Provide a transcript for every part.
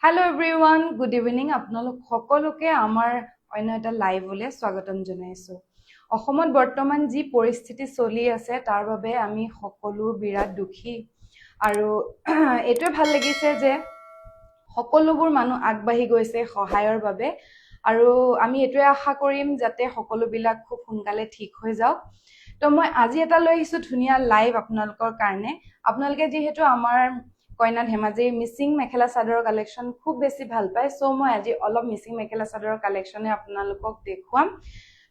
Hello everyone, good evening. আপোনালোক সকলোকে আমাৰ অন্য এটা লাইভলে স্বাগতম জনাইছো। অসমত বৰ্তমান যি পৰিস্থিতি চলি আছে তাৰ বাবে আমি সকলো বিৰাট দুখী আৰু এটোৱে ভাল লাগিছে যে সকলোবোৰ মানুহ আগবাঢ়ি গৈছে সহায়ৰ বাবে আৰু আমি এটোৱে আশা কৰিম যাতে সকলোবিলাক খুব সোনকালে ঠিক হৈ যাওক। তো মই আজি এটা লৈ আহিছো ধুনীয়া লাইভ আপোনালোকৰ কাৰণে। আপোনালোকে যেহেতু আমাৰ কইনা ধেমাজিৰ মিচিং মেখেলা চাদৰৰ কালেকশন খুব বেছি ভাল পায়, সো মই আজি অলপ মিচিং মেখেলা চাদৰৰ কালেকশনে আপোনালোকক দেখুৱাম।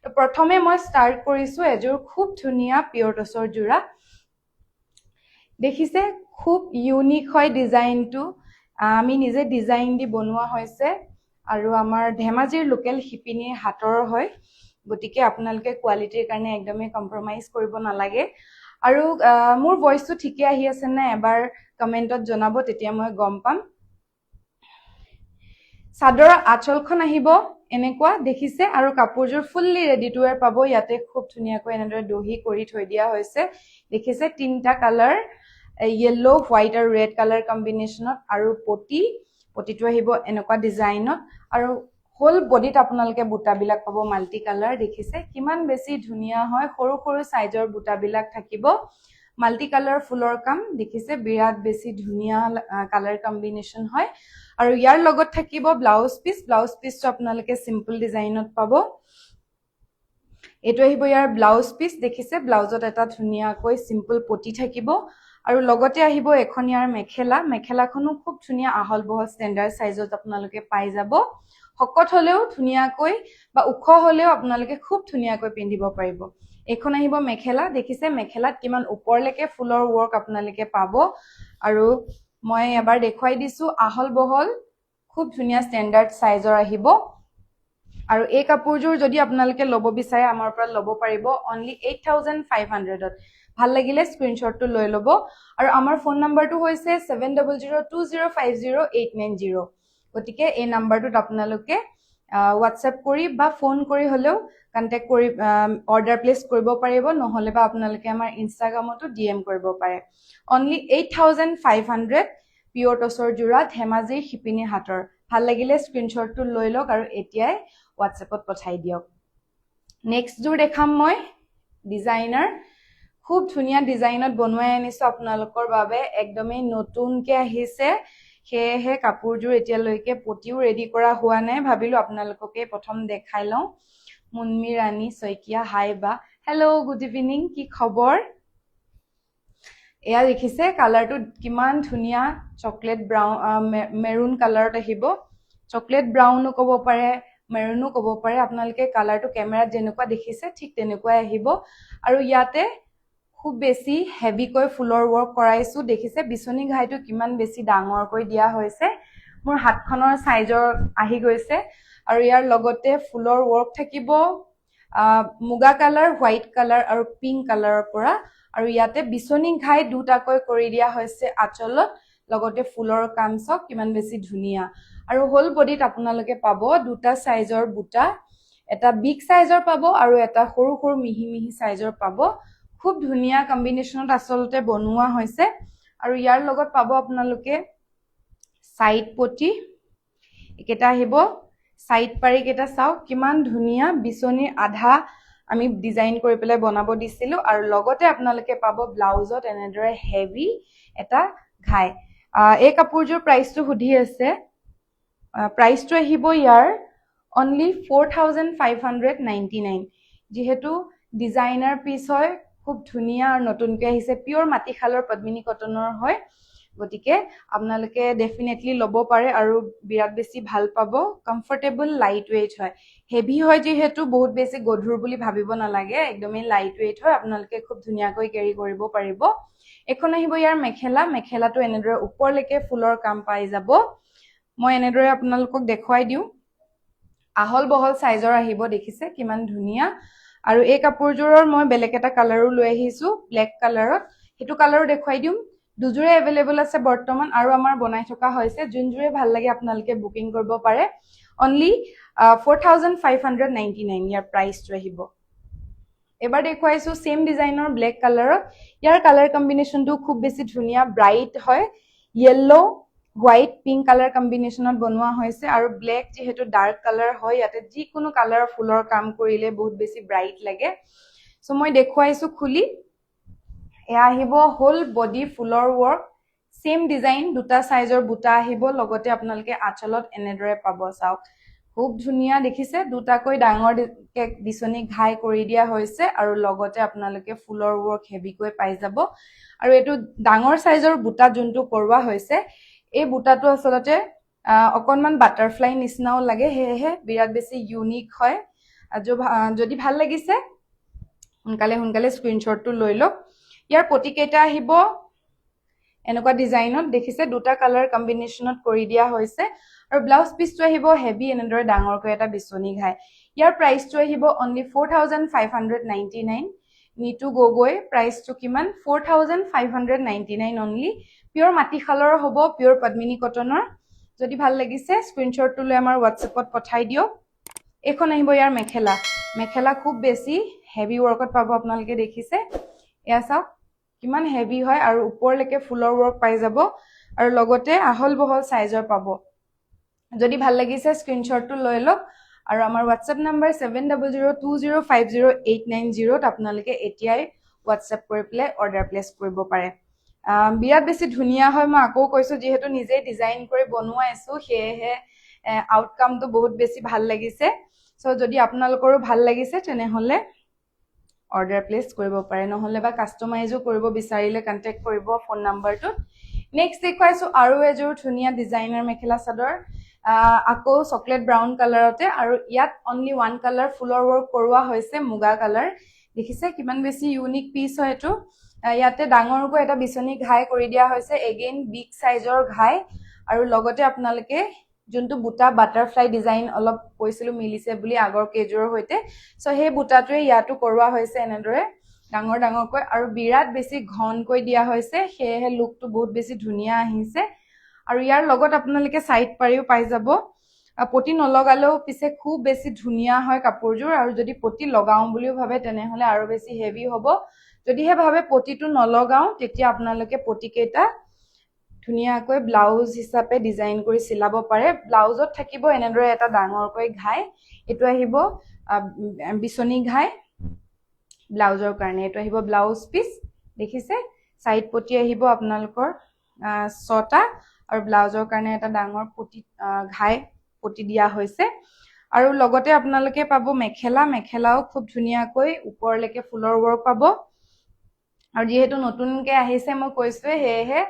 তো প্ৰথমে মই স্টাৰ্ট কৰিছো এযোৰ খুব ধুনীয়া পিয়ৰ টচৰ যোৰা। দেখিছে খুব ইউনিক হয় ডিজাইনটো, আমি নিজে ডিজাইন দি বনোৱা হৈছে আৰু আমাৰ ধেমাজিৰ লোকেল শিপিনীৰ হাতৰ হয়, গতিকে আপোনালোকে কোৱালিটিৰ কাৰণে একদমেই কম্প্ৰমাইজ কৰিব নালাগে। আৰু মোৰ ভইচটো ঠিকে আহি আছে নে এবাৰ কমেন্টত জনাব, তেতিয়া মই গম পাম। চাদৰৰ আঁচলখন আহিব এনেকুৱা দেখিছে আৰু কাপোৰযোৰ ফুল্লি ৰেডি টু ৱেৰ পাব। ইয়াতে খুব ধুনীয়াকৈ এনেদৰে দহি কৰি থৈ দিয়া হৈছে। দেখিছে তিনটা কালাৰ, येलो হোৱাইট আৰু ৰেড কালাৰ কম্বিনেশ্যনত, আৰু পটিটো আহিব এনেকুৱা ডিজাইনত আৰু হোল বডিত আপোনালোকে বুটাবিলাক পাব মাল্টি কালাৰ। দেখিছে কিমান বেছি ধুনীয়া হয়, সৰু সৰু সাইজৰ বুটাবিলাক থাকিব, মাল্টি কালাৰ ফুলৰ কাম। দেখিছে বিৰাট বেছি ধুনীয়া কালাৰ কম্বিনেশ্যন হয়। আৰু ইয়াৰ লগত থাকিব ব্লাউজ পিচটো আপোনালোকে সিম্পল ডিজাইনত পাব। এটো আহিব ইয়াৰ ব্লাউজ পিচ। দেখিছে ব্লাউজত এটা ধুনীয়াকৈ সিম্পল পটি থাকিব আৰু লগতে আহিব এখন ইয়াৰ মেখেলাখনো খুব ধুনীয়া আহল বহল ষ্টেণ্ডাৰ্ড সাইজত আপোনালোকে পাই যাব। শকত হলেও ধুনীয়াকৈ বা ওখ হলেও আপোনালোকে খুব ধুনীয়াকৈ পিন্ধিব পাৰিব। এখন আহিব মেখেলা। দেখিছে মেখেলাত কিমান ওপৰলৈকে ফুলৰ ৱৰ্ক আপোনালোকে পাব আৰু মই এবাৰ দেখুৱাই দিছো আহল বহল খুব ধুনীয়া ষ্টেণ্ডাৰ্ড সাইজৰ আহিব। আৰু এই কাপোৰযোৰ যদি আপোনালোকে ল'ব বিচাৰে আমাৰ পৰা ল'ব পাৰিব অনলি 8500ত। ভাল লাগিলে স্ক্ৰিনশ্বটটো লৈ ল'ব। আৰু আমাৰ ফোন নাম্বাৰটো হৈছে 7002050890। গতিকে এই নাম্বাৰটোত আপোনালোকে হোৱাটছএপ কৰি বা ফোন কৰি হলেও কন্টেক্ট কৰি অৰ্ডাৰ প্লেচ কৰিব পাৰিব, নহলে বা আপোনালোকে আমাৰ ইনষ্টাগ্ৰামতো DM কৰিব পাৰে। অনলি 8500 পিয়ৰ টচৰ যোৰা ধেমাজিৰ শিপিনীৰ হাতৰ। ভাল লাগিলে স্ক্ৰিনশ্বটটো লৈ লওক আৰু এতিয়াই হোৱাটছএপত পঠাই দিয়ক। নেক্সট যোৰ দেখাম মই ডিজাইনাৰ। খুব ধুনীয়া ডিজাইনত বনোৱাই আনিছো আপোনালোকৰ বাবে, একদমেই নতুনকে আহিছে, সেয়েহে কাপোৰযোৰ এতিয়ালৈকে পটিও ৰেডি কৰা হোৱা নাই। ভাবিলো আপোনালোককে প্ৰথম দেখাই লওঁ। মুনমি ৰাণী শইকীয়া, হাই বা, হেল্ল', গুড ইভিনিং, কি খবৰ? এয়া দেখিছে কালাৰটো কিমান ধুনীয়া, চকলেট ব্ৰাউন মেৰুন কালাৰত আহিব। চকলেট ব্ৰাউনো ক'ব পাৰে, মেৰুনো ক'ব পাৰে, আপোনালোকে কালাৰটো কেমেৰাত যেনেকুৱা দেখিছে ঠিক তেনেকুৱাই আহিব। আৰু ইয়াতে খুব বেছি হেভিকৈ ফুলৰ ৱৰ্ক কৰাইছো। দেখিছে বিচনী ঘাইটো কিমান বেছি ডাঙৰকৈ দিয়া হৈছে, মোৰ হাতখনৰ সাইজৰ আহি গৈছে। আৰু ইয়াৰ লগতে ফুলৰ ৱৰ্ক থাকিব মুগা কালাৰ, হোৱাইট কালাৰ আৰু পিংক কালাৰৰ পৰা। আৰু ইয়াতে বিচনী ঘাই দুটাকৈ কৰি দিয়া হৈছে আঁচলত, লগতে ফুলৰ কাম চাওক কিমান বেছি ধুনীয়া। আৰু হোল বডিত আপোনালোকে পাব দুটা সাইজৰ বুটা, এটা বিগ সাইজৰ পাব আৰু এটা সৰু সৰু মিহি মিহি সাইজৰ পাব। খুব ধুনীয়া কম্বিনেশ্যনত আচলতে বনোৱা হৈছে। আৰু ইয়াৰ লগত পাব আপোনালোকে সাইড পটি, একেটা আহিব সাইড পাৰি কেইটা। চাওক কিমান ধুনীয়া, বিচনীৰ আধা আমি ডিজাইন কৰি পেলাই বনাব দিছিলো। আৰু লগতে আপোনালোকে পাব ব্লাউজত এনেদৰে হেভি এটা ঘাই। এই কাপোৰযোৰ প্ৰাইচটো সুধি আছে, প্ৰাইচটো আহিব ইয়াৰ অনলি 4599। যেহেতু ডিজাইনাৰ পিচ হয়, খুব ধুনীয়া আৰু নতুনকৈ আহিছে, পিয়ৰ মাটিশালৰ পদ্মিনী কটনৰ হয়, গতিকে আপোনালোকে ডেফিনেটলি ল'ব পাৰে আৰু বিৰাট বেছি ভাল পাব। কমফৰ্টেবল, লাইট ৱেইট হয়, হেভি হয় যিহেতু বহুত বেছি গধুৰ বুলি ভাবিব নালাগে, একদমেই লাইট ৱেইট হয়, আপোনালোকে খুব ধুনীয়াকৈ কেৰি কৰিব পাৰিব। এখন আহিব ইয়াৰ মেখেলাটো এনেদৰে ওপৰলৈকে ফুলৰ কাম পাই যাব। মই এনেদৰে আপোনালোকক দেখুৱাই দিওঁ, আহল বহল সাইজৰ আহিব। দেখিছে কিমান ধুনীয়া। আৰু এই কাপোৰযোৰৰ মই বেলেগ এটা কালাৰো লৈ আহিছো, ব্লেক কালাৰত, সেইটো কালাৰো দেখুৱাই দিম। দুযোৰে এভেইলেবল আছে বৰ্তমান আৰু আমাৰ বনাই থকা হৈছে, যোনযোৰে ভাল লাগে আপোনালোকে বুকিং কৰিব পাৰে। অনলি 4599 ইয়াৰ প্ৰাইচটো আহিব। এবাৰ দেখুৱাইছো সেম ডিজাইনৰ ব্লেক কালাৰত। ইয়াৰ কালাৰ কম্বিনেশ্যনটো খুব বেছি ধুনীয়া, ব্ৰাইট হয়, येलो হোৱাইট পিংক কালাৰ কম্বিনেশ্যনত বনোৱা হৈছে আৰু ব্লেক যেহেতু ডাৰ্ক কালাৰ হয় ইয়াতে যিকোনো কালাৰ ফুলৰ কাম কৰিলে বহুত বেছি ব্ৰাইট লাগে সো মই দেখুৱাইছো খুলি এয়া আহিব হোল বডি ফুলৰ ৱৰ্ক সেম ডিজাইন দুটা সাইজৰ বুটা আহিব লগতে আপোনালোকে আঁচলত এনেদৰে পাব চাওক খুব ধুনিয়া দেখিছে দুটাকৈ ডাঙৰ বিচনী ঘাই কৰি দিয়া হৈছে আৰু লগতে আপোনালোকে ফুলৰ ৱৰ্ক হেভিকৈ পাই যাব আৰু এটো ডাঙৰ সাইজৰ বুটা যোনটো কৰৱা হৈছে এই বুটাটো আসলতে অকনমান বাটাৰফ্লাই নিচিনাও লাগে হেহে বিৰাট বেছি ইউনিক হয় যদি ভাল লাগিছে সোনকালে স্ক্ৰিনশ্বটটো লৈ লওক ইয়াৰ পটিকেটা আহিব এনেকুৱা ডিজাইনত দেখিছে দুটা কালাৰ কম্বিনেশ্যনত কৰি দিয়া হৈছে আৰু ব্লাউজ পিসটো আহিব হেভি এনেদৰে ডাঙৰকৈ এটা বিচনী ঘাই ইয়াৰ প্ৰাইসটো আহিব only 4599 নিটু গগৈ প্ৰাইসটো কিমান 4599 only পিওৰ মাটিশালৰ হ'ব পিওৰ পদ্মিনী কটনৰ যদি ভাল লাগিছে স্ক্ৰিনশ্বটটো লৈ আমাৰ WhatsAppত পঠাই দিও এখন আহিব ইয়াৰ মেখেলা খুব বেছি হেভি ওয়াৰ্কত পাব আপোনালোকে দেখিছে এয়া চাওক কিমান হেভি হয় আৰু ওপৰলৈকে ফুলৰ ওয়াৰ্ক পাই যাব আৰু লগতে আহল বহল সাইজৰ পাব যদি ভাল লাগিছে স্ক্ৰিনশ্বটটো লৈ লওক আৰু আমাৰ WhatsApp নম্বৰ 7002050890 ত আপোনালোকে এতিয়াই WhatsApp কৰি প্লে অৰ্ডাৰ প্লেস কৰিব পাৰে বিৰাট বেছি ধুনিয়া হয় মই আকৌ কৈছো যেহেতু নিজে ডিজাইন কৰি বনোৱা আছো হেহে আউটকামটো বহুত বেছি ভাল লাগিছে সো যদি আপোনালোকৰো ভাল লাগিছে তেনে হলে অৰ্ডাৰ প্লেস কৰিব পাৰে নহলে বা কাস্টমাইজো কৰিব বিচাৰিলে কন্টাক্ট কৰিব ফোন নম্বৰটো নেক্সট দেখুৱাইছো আৰু এযোৰ ধুনিয়া ডিজাইনাৰ মেখেলা চাদৰ আকৌ চকলেট ব্ৰাউন কালাৰতে আৰু ইয়াত অনলি ওয়ান কালাৰ ফুলৰ ওয়াৰ্ক কৰোৱা হৈছে মুগা কালাৰ দেখিছে কিমান বেছি ইউনিক পিস হয় এটো ইয়াতে ডাঙৰকৈ এটা বিচনী ঘাই কৰি দিয়া হৈছে এগেইন বিগ সাইজৰ ঘাই আৰু লগতে আপোনালোকে যোনটো বুটা বাটাৰফ্লাই ডিজাইন অলপ কৈছিলো মিলিছে বুলি আগৰ কেজৰ হৈতে সো হে বুটাটোৱে ইয়াটো কৰোৱা হৈছে এনেদৰে ডাঙৰকৈ আৰু বিৰাট বেছি ঘনকৈ দিয়া হৈছে হেহে লুকটো বহুত বেছি ধুনিয়া আহিছে আৰু ইয়াৰ লগত আপোনালোকে সাইড পাৰিও পাই যাব পটি নলগালেও পিছে খুব বেছি ধুনিয়া হয় কাপোৰযোৰ আৰু যদি পটি লগাও বুলিও ভাবে তেনেহলে আৰু বেছি হেভি হ'ব যদিহে ভাবে পটিটো নলগাও তেতিয়া আপোনালোকে পটিকেটা ধুনিয়াকৈ ব্লাউজ হিচাপে ডিজাইন কৰি চিলাব পাৰে ব্লাউজত থাকিব এনেদৰে এটা ডাঙৰকৈ ঘাই এটো আহিব বিচনী ঘাই ব্লাউজৰ কাৰণে এটো আহিব ব্লাউজ পিস দেখিছে সাইড পটি আহিব আপোনালোকৰ 6টা আৰু ব্লাউজৰ কাৰণে এটা ডাঙৰ পটি ঘাই পটি দিয়া হৈছে আৰু লগতে আপোনালোকে পাব মেখেলাও খুব ধুনিয়াকৈ ওপৰলৈকে ফুলৰ ওয়াৰ্ক পাব আৰু যেহেতু নতুনকৈ আহিছে মই কৈছোৱে হেহে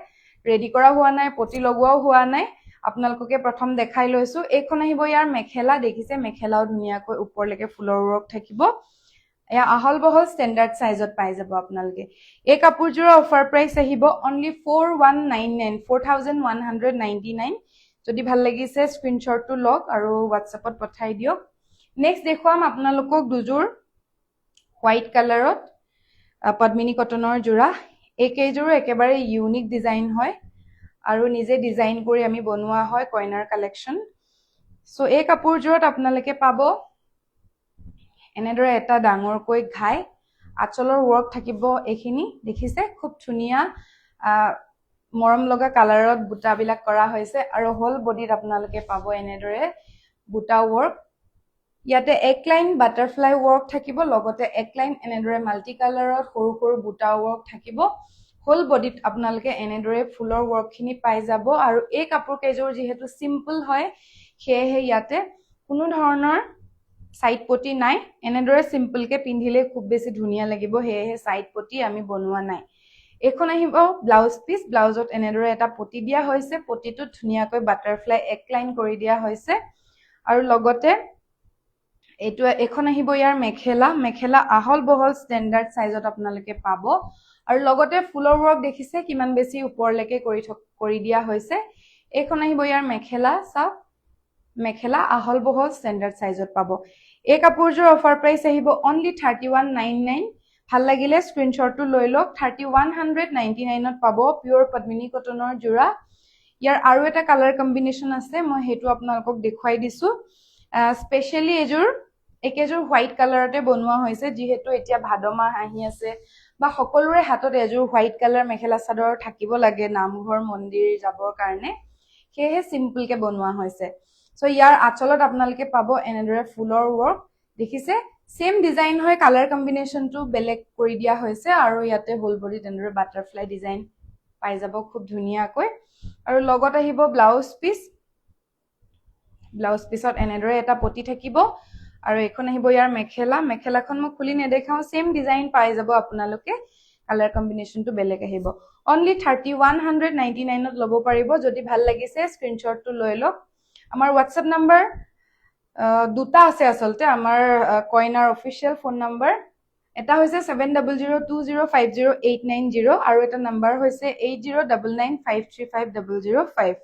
ৰেডি কৰা হোৱা নাই পটি লগোৱাও হোৱা নাই আপোনালোককে প্ৰথম দেখাই লৈছো এইখন আহিব ইয়াৰ মেখেলা দেখিছে মেখেলাও ধুনিয়াকৈ ওপৰলৈকে ফুলৰ ওয়াৰ্ক থাকিব এয়া আহল বহল স্ট্যান্ডাৰ্ড সাইজত পাই যাব আপোনালোকে এই কাপোৰযোৰৰ অফাৰ প্ৰাইস আহিব only 4199 যদি ভাল লাগিছে স্ক্ৰিনশ্বটটো লওক আৰু WhatsAppত পঠাই দিওক নেক্সট দেখুৱাম আপোনালোকক দুযোৰ হোৱাইট কালাৰত পদ্মিনী কটনৰ জোৰা এই কেইযোৰো একেবাৰে ইউনিক ডিজাইন হয় আৰু নিজে ডিজাইন কৰি আমি বনোৱা হয় কইনাৰ কালেকশন সো এই কাপোৰযোৰত আপোনালোকে পাব এনেদৰে এটা ডাঙৰকৈ ঘাই আঁচলৰ ওয়াৰ্ক থাকিব এখিনি দেখিছে খুব ধুনিয়া মৰম লগা কালাৰত বুটাবিলাক কৰা হৈছে আৰু হোল বডিত আপোনালোকে পাব এনেদৰে বুটা ওয়াৰ্ক ইয়াতে এক লাইন বাটাৰফ্লাই ওয়াৰ্ক থাকিব লগতে এক লাইন এনেদৰে মাল্টি কালাৰত সৰু সৰু বুটা ওয়াৰ্ক থাকিব হোল বডিত আপোনালোকে এনেদৰে ফুলৰ ওয়াৰ্কখিনি পাই যাব আৰু এই কাপোৰ কেজৰ যেহেতু সিম্পল হয় হেহে ইয়াতে কোনো ধৰণৰ সাইড পটি নাই এনেদৰে সিম্পল কে পিন্ধিলে খুব বেছি ধুনিয়া লাগিব হেহে সাইড পটি আমি বনোৱা নাই এখন আহিব ব্লাউজ পিস ব্লাউজত এনেদৰে এটা পটি দিয়া হৈছে পটিটো ধুনিয়াকৈ বাটাৰফ্লাই এক লাইন কৰি দিয়া হৈছে আৰু লগতে এটো এখন আহিব ইয়াৰ মেখেলা আহল বহল স্ট্যান্ডাৰ্ড সাইজত আপোনালোকে পাব আৰু লগতে ফুলৰ ওয়াৰ্ক দেখিছে কিমান বেছি ওপৰলৈকে কৰি দিয়া হৈছে এখন আহিব ইয়াৰ মেখেলা আহল বহল স্ট্যান্ডাৰ্ড সাইজত পাব এই কাপোৰযোৰ অফাৰ প্ৰাইস আহিব only 3199 ভাল লাগিলে স্ক্ৰিনশ্বটটো লৈ লওক 3199 ত পাব পিওৰ পদ্মিনী কটনৰ জোৰা ইয়াৰ আৰু এটা কালাৰ কম্বিনেশ্যন আছে মই হেতু আপোনালোকক দেখুৱাই দিছো স্পেশালি একেযোৰ হোৱাইট কালাৰতে বনোৱা হৈছে যেহেতু এতিয়া ভাদমাহ আহি আছে বা সকলোৰে হাতত এযোৰ হোৱাইট কালাৰ মেখেলা চাদৰ থাকিব লাগে নামঘৰ মন্দিৰ যাবৰ কাৰণে সেয়ে সিম্পল কে বনোৱা হৈছে সো ইয়াৰ আচলত আপোনালোকে পাব এনেদৰে ফুলৰ ওয়াৰ্ক দেখিছে সেম ডিজাইন হয় কালাৰ কম্বিনেশন টু বেলেগ কৰি দিয়া হৈছে আৰু ইয়াতে হোল বডি তেনেদৰে বাটাৰফ্লাই ডিজাইন পাই যাব খুব ধুনিয়াকৈ আৰু লগত আহিব ব্লাউজ পিছত এনেদৰে এটা পটি থাকিব আৰু এখন আহিব ইয়াৰ মেখেলাখন মই খুলি নেদেখাও সেম ডিজাইন পাই যাব আপোনালোকে কালাৰ কম্বিনেশনটো বেলেগ আহিব অনলি 3199 ত ল'ব পাৰিব যদি ভাল লাগিছে স্ক্ৰিনশ্বটটো লৈ লওক আমাৰ WhatsApp নাম্বাৰ দুটা আছে আসলতে আমাৰ কইনাৰ অফিচিয়েল ফোন নাম্বাৰ এটা হৈছে 7002050890 আৰু এটা নাম্বাৰ হৈছে 8099535005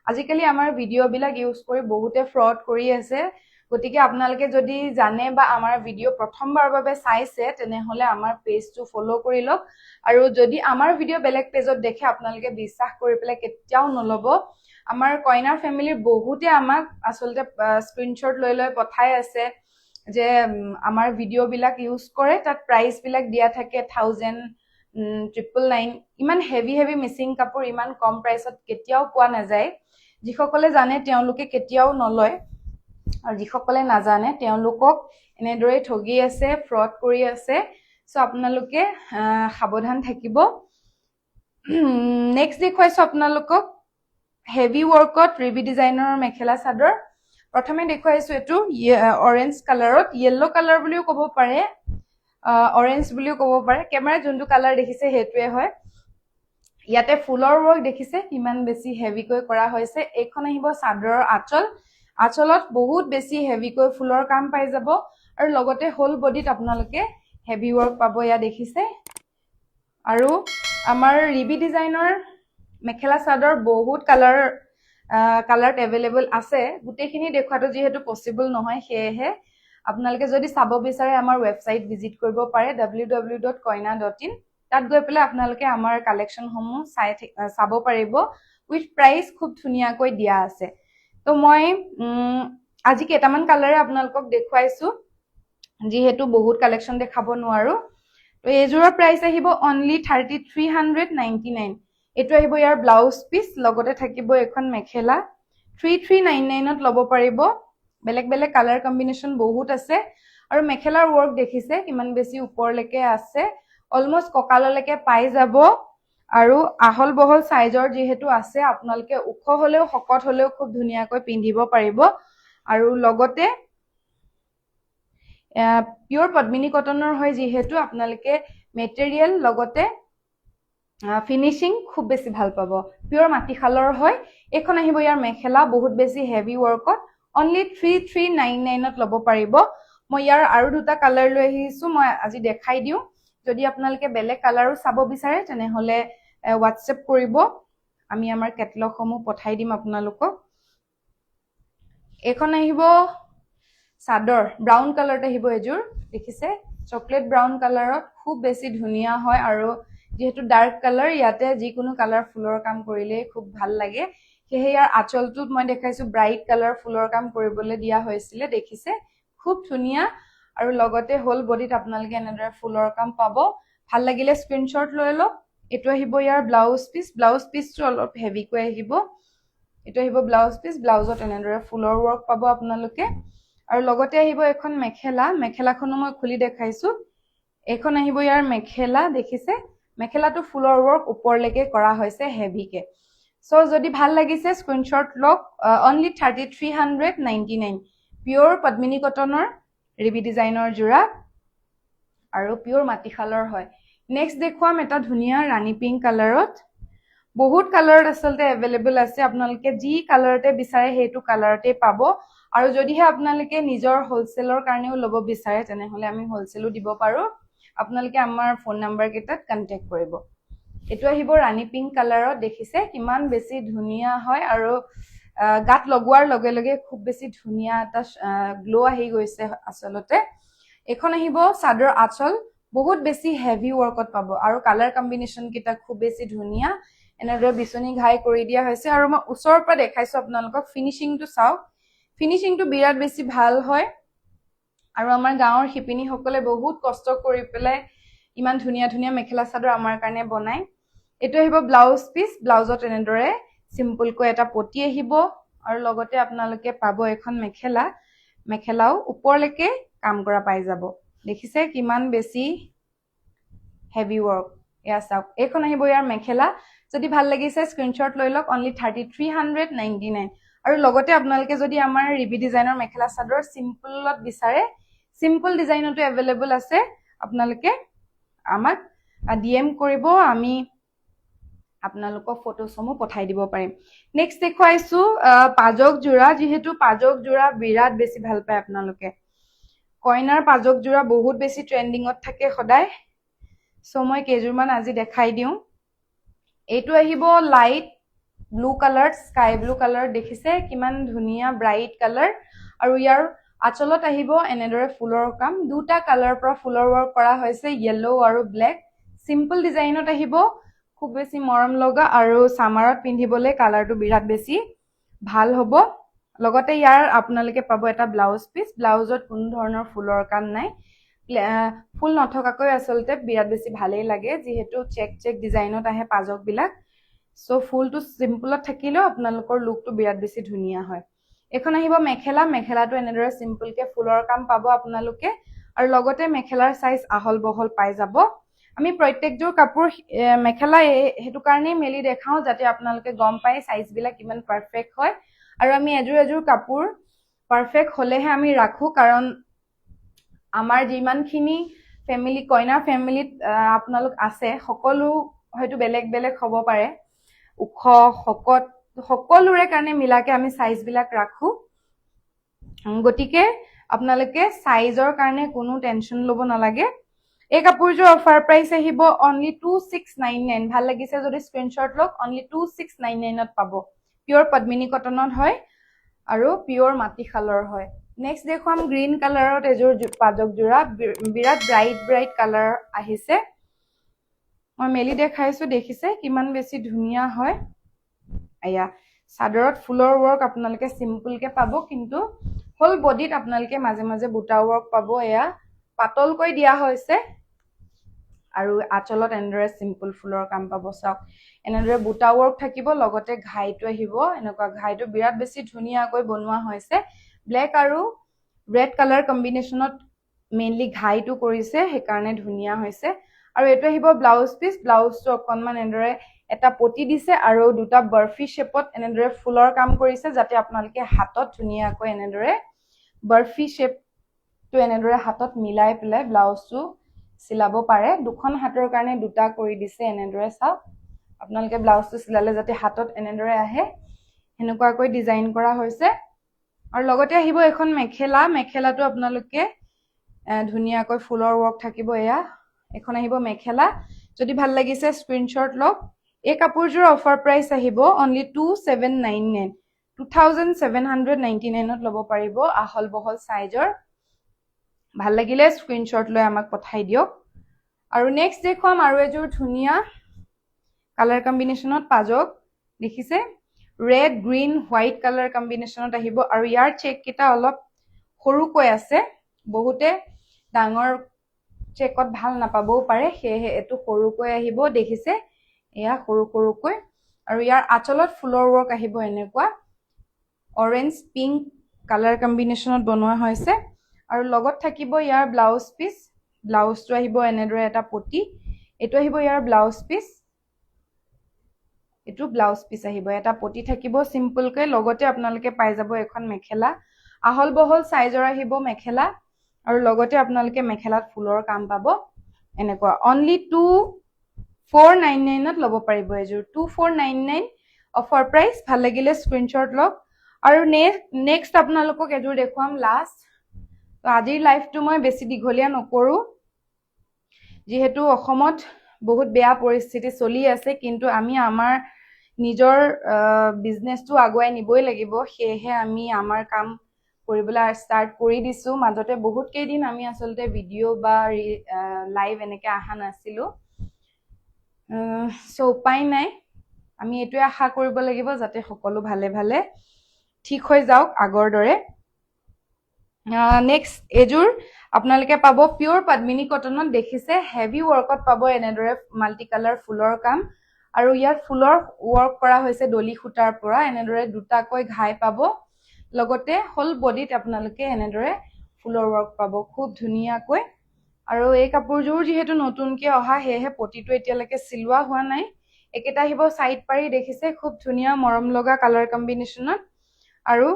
আজিকালি আমাৰ ভিডিও বিলাক ইউজ কৰি বহুতে ফ্ৰড কৰি আছে গতিকে আপোনালোকে যদি জানে বা আমাৰ ভিডিও প্ৰথমবাৰৰ বাবে চাইছে তেনেহলে আমাৰ পেজটো ফলো কৰি লওক আৰু যদি আমাৰ ভিডিও বেলেগ পেজত দেখে আপোনালোকে বিশ্বাস কৰি পেলাই কেতিয়াও নলব আমাৰ কইনাৰ ফ্যামিলিৰ বহুতে আমাক আসলতে স্ক্ৰিনশ্বট লৈ পঠাই আছে যে আমাৰ ভিডিও বিলাক ইউজ কৰে তাত প্ৰাইস বিলাক দিয়া থাকে 1000 ইমান হেভি মিসিং কাপোৰ ইমান কম প্ৰাইসত কেতিয়াও পোৱা নাযায় যিসকলে জানে তেওঁলোকে কেতিয়াও নলয় আৰু যিসকলে নাজানে তেওঁলোকক এনেদৰে ঠগি আছে ফ্ৰড কৰি আছে সো আপোনালোকে সাৱধান থাকিব নেক্সট দেখুৱাইছো আপোনালোকক হেভি ওয়াৰ্কত ৰিবি ডিজাইনৰ মেখেলা চাদৰ প্ৰথমে দেখুৱাইছো এটো অৰেঞ্জ কালাৰত ইয়েলো কালাৰ বুলিও ক'ব পাৰে অৰেঞ্জ বুলিও ক'ব পাৰে কেমেৰা যোনটো কালাৰ দেখিছে হেতুৱে হয় ইয়াতে ফুলৰ ওয়াৰ্ক দেখিছে ইমান বেছি হেভি কৈ কৰা হৈছে এখন আহিব চাদৰৰ আঁচলত বহুত বেছি হেভি কৈ ফুলৰ কাম পাই যাব আৰু লগতে হোল বডিত আপোনালোকে হেভি ওয়াৰ্ক পাব ইয়া দেখিছে আৰু আমাৰ ৰিবি ডিজাইনৰ মেখেলা চাদৰ বহুত কালাৰ এভেইলেবল আছে গুটেখিনি দেখুৱাটো যেহেতু পসিবল নহয় সেয়েহে আপোনালোকে যদি চাব বিচাৰে আমাৰ ওয়েবসাইট ভিজিট কৰিব পাৰে www.koina.in তাত গৈ পেলাই আপোনালোকে আমাৰ কালেকশন সমূহ চাব পাৰিব উইথ প্ৰাইস খুব ধুনিয়াকৈ দিয়া আছে তো মই আজি কেইটামান কালাৰে আপোনালোকক দেখুৱাইছো যেহেতু বহুত কালেকশন দেখাব নোৱাৰো তো এজোৰৰ প্ৰাইস আহিব অনলি 3399 এটো আহিব ইয়াৰ ব্লাউজ পিস লগতে থাকিব এখন মেখেলা 3399 ত ল'ব পাৰিব বেলেগ কালাৰ কম্বিনেশন বহুত আছে আৰু মেখেলাৰ ওয়াৰ্ক দেখিছে কিমান বেছি ওপৰলৈকে আছে অলমোস্ট কঁকাললৈকে পাই যাব আৰু আহল বহল সাইজৰ যেহেতু আছে আপোনালোকে উখ হলেও শকত হলেও খুব ধুনিয়াকৈ পিন্ধিব পাৰিব আৰু লগতে পিওৰ পদ্মিনী কটনৰ হয় যেহেতু আপোনালোকে মেটেৰিয়েল লগতে ফিনিশিং খুব বেছি ভাল পাব পিওৰ মাটিশালৰ হয় এখন আহিব ইয়াৰ মেখেলা বহুত বেছি হেভি ওয়াৰ্কত অনলি 3399 ত ল'ব পাৰিব মই ইয়াৰ আৰু দুটা কালাৰ লৈ আহিছো মই আজি দেখাই দিও যদি আপোনালোকে বেলেগ কালাৰো চাব বিচাৰে তেনেহলে WhatsApp কৰিব আমি আমাৰ কেটালগ সমূহ পঠাই দিম আপোনালোকক এখন আহিব চাদৰ ব্ৰাউন কালাৰত আহিব এজোৰ দেখিছে চকলেট ব্ৰাউন কালাৰত খুব বেছি ধুনিয়া হয় আৰু যেহেতু ডাৰ্ক কালাৰ ইয়াতে যিকোনো কালাৰ ফুলৰ কাম কৰিলে খুব ভাল লাগে সেয়ে ইয়াৰ আঁচলটোত মই দেখাইছো ব্ৰাইট কালাৰ ফুলৰ কাম কৰিবলৈ দিয়া হৈছিল দেখিছে খুব ধুনিয়া আৰু লগতে হোল বডিত আপোনালোকে এনেদৰে ফুলৰ কাম পাব ভাল লাগিলে স্ক্ৰিনশ্বট লৈ লওক এটো আহিব ইয়াৰ ব্লাউজ পিসটো অলপ হেভি কৈ আহিব এটো আহিব ব্লাউজ পিস ব্লাউজত এনেদৰে ফুলৰ ওয়াৰ্ক পাব আপোনালোকে আৰু লগতে আহিব এখন মেখেলাখনো মই খুলি দেখাইছো এখন আহিব ইয়াৰ মেখেলা দেখিছে মেখেলাটো ফুলৰ ওয়াৰ্ক ওপৰলৈকে কৰা হৈছে হেভি কে সো যদি ভাল লাগিছে স্ক্ৰিনশ্বট লওক অনলি 3399 পিওৰ পদ্মিনী কটনৰ ৰিবি ডিজাইনৰ জোৰা আৰু পিওৰ মাটিশালৰ হয় নেক্সট দেখুৱাম এটা ধুনিয়া ৰাণী পিংক কালাৰত বহুত কালাৰত আসলতে এভেইলেবল আছে আপোনালোকে যি কালাৰতে বিচাৰে হেতু কালাৰতে পাব আৰু যদিহে আপোনালোকে নিজৰ হোলসেলৰ কাৰণেও ল'ব বিচাৰে তেনেহলে আমি হোলসেলো দিব পাৰো আপোনালোকে আমাৰ ফোন নাম্বাৰ কেটাত কন্টাক্ট কৰিব এটো আহিব ৰাণী পিংক কালাৰত দেখিছে কিমান বেছি ধুনিয়া হয় আৰু গাত লগোৱাৰ লগে লগে খুব বেছি ধুনিয়া এটা গ্লো আহি গৈছে আসলতে এখন আহিব চাদৰ আঁচল বহুত বেছি হেভি ওয়াৰ্কত পাব আৰু কালাৰ কম্বিনেশন কিটা খুব বেছি ধুনিয়া এনেদৰে বিচনি ঘাই কৰি দিয়া হৈছে আৰু মই ওচৰৰ পৰা দেখাইছো আপোনালোকক ফিনিশিংটো চাওক ফিনিশিংটো বিৰাট বেছি ভাল হয় আৰু আমাৰ গাঁৱৰ শিপিনী সকলে বহুত কষ্ট কৰি পেলাই ইমান ধুনিয়া মেখেলা চাদৰ আমাৰ কাৰণে বনাই এটো আহিব ব্লাউজ পিস ব্লাউজত এনেদৰে সিম্পলকৈ এটা পটি আহিব আৰু লগতে আপোনালোকে পাব এখন মেখেলা মেখেলাও ওপৰলৈকে কাম কৰা পাই যাব দেখিছে কিমান বেছি হেভি ৱৰ্ক এয়া চাওক এইখন আহিব ইয়াৰ মেখেলা যদি ভাল লাগিছে স্ক্ৰিনশ্বট লৈ লওক অনলি 3399 আৰু লগতে আপোনালোকে যদি আমাৰ ৰিবি ডিজাইনৰ মেখেলা চাদৰ সিম্পলত বিচাৰে সিম্পল ডিজাইনতো এভেইলেবল আছে আপোনালোকে আমাক ডিএম কৰিব আমি আপোনালোকক ফটোসমূহ পঠাই দিব পাৰিম নেক্সট দেখুৱাইছো পাজক জোৰা যেহেতু পাজক জোৰা বিৰাট বেছি ভাল পায় আপোনালোকে কইনাৰ পাজক জোৰা বহুত বেছি ট্ৰেন্ডিংত থাকে সদায় সো মই কেজুৰমান আজি দেখাই দিওঁ এইটো আহিব light blue colour sky blue colour দেখিছে কিমান ধুনীয়া ব্ৰাইট কালাৰ আৰু ইয়াৰ আচলত আহিব এনেদৰে ফুলৰ কাম দুটা কালাৰ পৰা ফুলৰ ৱৰ্ক কৰা হৈছে ইয়েলো আৰু ব্লেক সিম্পল ডিজাইনত আহিব খুব বেছি মৰম লগা আৰু সামাৰত পিন্ধিবলৈ কালাৰটো বিৰাট বেছি ভাল হ'ব লগতে ইয়াৰ আপোনালোকে পাব এটা ব্লাউজ পিস ব্লাউজত কোনো ধৰণৰ ফুলৰ কাম নাই ফুল নথকাকৈ আসলতে বিৰাট বেছি ভালেই লাগে যেহেতু চেক চেক ডিজাইনত আহে পাজক বিলাক সো ফুলটো সিম্পলত থাকিলেও আপোনালোকৰ লুকটো বিৰাট বেছি ধুনীয়া হয় এখন আহিব মেখেলা মেখেলাটো এনেদৰে সিম্পলকে ফুলৰ কাম পাব আপোনালোকে আৰু লগতে মেখেলাৰ সাইজ আহল বহল পাই যাব আমি প্ৰত্যেকযোৰ কাপোৰ মেখেলা হেতু কাৰণে মেলি দেখাও যাতে আপোনালোকে গম পায় সাইজ বিলাক কিমান পাৰফেক্ট হয় আৰু আমি এযোৰ কাপোৰ পাৰফেক্ট হলেহে আমি ৰাখো কাৰণ আমাৰ যিমানখিনি ফ্যামিলি কইনাৰ ফ্যামিলিত আপোনালোক আছে সকলো হয়তো বেলেগ বেলেগ হ'ব পাৰে উখ শকত সকলোৰে কাৰণে মিলাকে আমি সাইজ বিলাক ৰাখো গতিকে আপোনালোকে সাইজৰ কাৰণে কোনো টেনচন ল'ব নালাগে এই কাপোৰযোৰ অফাৰ প্ৰাইস আহিব অনলি 2699 ভাল লাগিছে যদি স্ক্ৰিনশ্বট লওক অনলি 2699 ত পাব পিওৰ পদ্মিনী কটনত হয় আৰু পিওৰ মাটি খালৰ হয় নেক্সট দেখুৱাম গ্ৰীন কালাৰত এযোৰ পাজক জোৰা বিৰাট ব্ৰাইট কালাৰ আহিছে মই মেলি দেখাইছো দেখিছে কিমান বেছি ধুনীয়া হয় আয়া সাদৰত ফুলৰ ৱৰ্ক আপোনালোকে সিম্পলকে পাব কিন্তু হোল বডিত আপোনালোকে মাজে মাজে বুটা ৱৰ্ক পাব এয়া পাতলকৈ দিয়া হৈছে আৰু আচলত এনেদৰে সিম্পল ফুলৰ কাম পাব চাওক এনেদৰে বুটা ৱৰ্ক থাকিব লগতে ঘাইটো আহিব এনেকুৱা ঘাইটো বিৰাট বেছি ধুনীয়াকৈ বনোৱা হৈছে ব্লেক আৰু ৰেড কালাৰ কম্বিনেশনত মেইনলি ঘাইটো কৰিছে সেইকাৰণে ধুনীয়া হৈছে আৰু এটো আহিব ব্লাউজ পিস ব্লাউজটো অকনমান এনেদৰে এটা পটি দিছে আৰু দুটা বাৰ্ফি শেপত এনেদৰে ফুলৰ কাম কৰিছে যাতে আপোনালোকে হাতত ধুনীয়াকৈ এনেদৰে বাৰ্ফি শেপটো এনেদৰে হাতত মিলাই পেলাই ব্লাউজটো চিলাব পাৰে দুখন হাতৰ কাৰণে দুটা কৰি দিছে এনেদৰে চাওক আপোনালোকে ব্লাউজটো চিলালে যাতে হাতত এনেদৰে আহে হেনেকুৱাকৈ ডিজাইন কৰা হৈছে আৰু লগতে আহিব এখন মেখেলা মেখেলাটো আপোনালোকে ধুনীয়াকৈ ফুলৰ ৱৰ্ক থাকিব এয়া এখন আহিব মেখেলা যদি ভাল লাগিছে স্ক্ৰিনশ্বট লওক এই কাপোৰযোৰ অফাৰ প্ৰাইস আহিব অনলি 2799 2799 ত ল'ব পাৰিব আহল বহল সাইজৰ ভাল লাগিলে স্ক্ৰিনশ্বট লৈ আমাক পঠাই দিয়ক আৰু নেক্সট দেখুৱাম আৰু এযোৰ ধুনীয়া কালাৰ কম্বিনেশনত পাজক দেখিছে ৰেড গ্ৰীন হোৱাইট কালাৰ কম্বিনেশনত আহিব আৰু ইয়াৰ চেক কেটা অলপ সৰুকৈ আছে বহুতে ডাঙৰ চেকত ভাল নাপাবও পাৰে সেয়ে এটো সৰুকৈ আহিব দেখিছে এয়া সৰুকৈ আৰু ইয়াৰ আচলত ফুলৰ ৱৰ্ক আহিব এনেকুৱা অৰেঞ্জ পিংক কালাৰ কম্বিনেশনত বনোৱা হৈছে আৰু লগত থাকিব ইয়াৰ ব্লাউজ পিস ব্লাউজটো আহিব এনেদৰে এটা পটি এটো আহিব ইয়াৰ ব্লাউজ পিস এটো ব্লাউজ পিস আহিব এটা পটি থাকিব সিম্পলকৈ লগতে আপোনালোকে পাই যাব এখন মেখেলা আহল বহল সাইজৰ আহিব মেখেলা আৰু লগতে আপোনালোকে মেখেলাত ফুলৰ কাম পাব এনেকুৱা অনলি 2499 ত ল'ব পাৰিব এযোৰ 2499 অফাৰ প্ৰাইস ভাল লাগিলে স্ক্ৰিনশ্বট লওক আৰু নেক্সট আপোনালোকক এযোৰ দেখুৱাম লাষ্ট তো আজিৰ লাইভটো মই বেছি দীঘলীয়া নকৰো যেহেতু অসমত বহুত বেয়া পৰিস্থিতি চলি আছে কিন্তু আমি আমাৰ নিজৰ বিজনেসটো আগুৱাই নিবই লাগিব সেয়েহে আমি আমাৰ কাম কৰিবলৈ ষ্টাৰ্ট কৰি দিছো মাজতে বহুত কেইদিন আমি আসলতে ভিডিও বা লাইভ এনেকে আহা নাছিলো সো উপায় নাই আমি এটোই আশা কৰিব লাগিব যাতে সকলো ভালে ভালে ঠিক হৈ যাওক আগৰ দৰে নেক্সট এযোৰ আপোনালোকে পাব পিওৰ পদ্মিনী কটনত দেখিছে হেভি ৱৰ্কত পাব এনেদৰে মাল্টি কালাৰ ফুলৰ কাম আৰু ইয়াৰ ফুলৰ ৱৰ্ক কৰা হৈছে দলি সূতাৰ পৰা এনেদৰে দুটাকৈ ঘাই পাব লগতে হোল বডিত আপোনালোকে এনেদৰে ফুলৰ ৱৰ্ক পাব খুব ধুনীয়াকৈ আৰু এই কাপোৰযোৰ যেহেতু নতুনকে অহা হেহে পটিটো এতিয়ালৈকে চিলোৱা হোৱা নাই একেটা আহিব সাইড পাৰি দেখিছে খুব ধুনীয়া মৰম লগা কালাৰ কম্বিনেশনত আৰু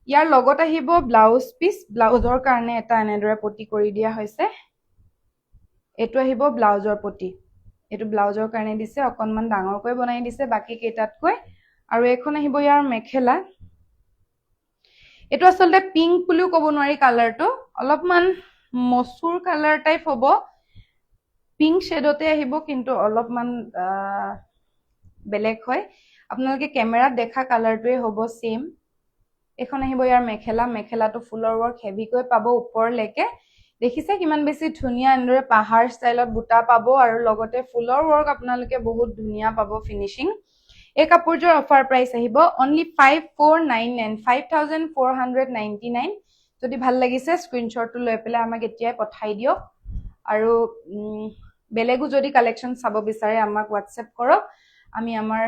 ইয়াৰ লগত আহিব ব্লাউজ পিস ব্লাউজৰ কাৰণে এটা এনেদৰে পটি কৰি দিয়া হৈছে এটো আহিব ব্লাউজৰ পটি এটো ব্লাউজৰ কাৰণে দিছে অকনমান ডাঙৰকৈ বনাই দিছে বাকি কেইটাতকৈ আৰু এখন আহিব ইয়াৰ মেখেলা এটো আসলে পিংক বুলিও ক'ব নোৱাৰি কালাৰটো অলপমান মসুৰ কালাৰ টাইপ হ'ব পিংক শেডতে আহিব কিন্তু অলপমান বেলেগ হয় আপোনালোকে ক্যামেৰাত দেখা কালাৰটোৱে হ'ব সেম এখন আহিব ইয়াৰ মেখেলাটো ফুলৰ ৱৰ্ক হেভিকৈ পাব ওপৰলৈকে দেখিছে কিমান বেছি ধুনীয়া এনেদৰে পাহাৰ ষ্টাইলত বুটা পাব আৰু লগতে ফুলৰ ৱৰ্ক আপোনালোকে বহুত ধুনীয়া পাব ফিনিশিং এই কাপোৰযোৰ অফাৰ প্ৰাইস আহিব only 5499 5499 যদি ভাল লাগিছে স্ক্ৰিনশ্বটটো লৈ পেলাই আমাক এতিয়াই পঠাই দিয়ক আৰু বেলেগো যদি কালেকশন চাব বিচাৰে আমাক WhatsApp কৰক আমি আমাৰ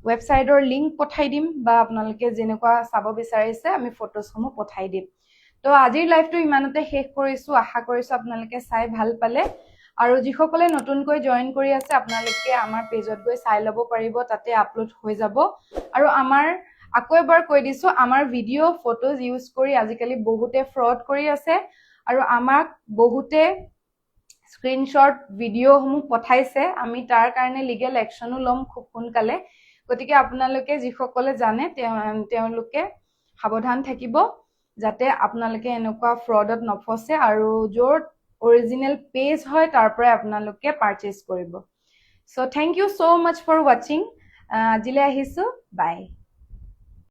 ওয়েবসাইটৰ লিংক পঠাই দিম বা আপোনালোকে যেনেকুৱা চাব বিচাৰিছে আমি ফটোসমূহ পঠাই দিম তো আজিৰ লাইভটো ইমানতে শেষ কৰিছো আশা কৰিছো আপোনালোকে চাই ভাল পালে আৰু যিসকলে নতুনকৈ জয়েন কৰি আছে আপোনালোকে আমাৰ পেজত গৈ চাই ল'ব পাৰিব তাতে আপলোড হৈ যাব আৰু আমাৰ আকৌ এবাৰ কৈ দিছো আমাৰ ভিডিও ফটোজ ইউজ কৰি আজিকালি বহুতে ফ্ৰড কৰি আছে আৰু আমাক বহুতে স্ক্ৰিনশ্বট ভিডিওসমূহ পঠাইছে আমি তাৰ কাৰণে লিগেল একশনো লম খুব সোনকালে গতিকে আপোনালোকে যিসকলে জানে তেওঁলোকে সাৱধান থাকিব যাতে আপোনালোকে এনেকুৱা ফ্ৰডত নফছে আৰু য'ৰ অৰিজিনেল পেজ হয় তাৰ পৰা আপোনালোকে পাৰচেজ কৰিব so thank you so much for watching আজিলৈ আহিছো বাই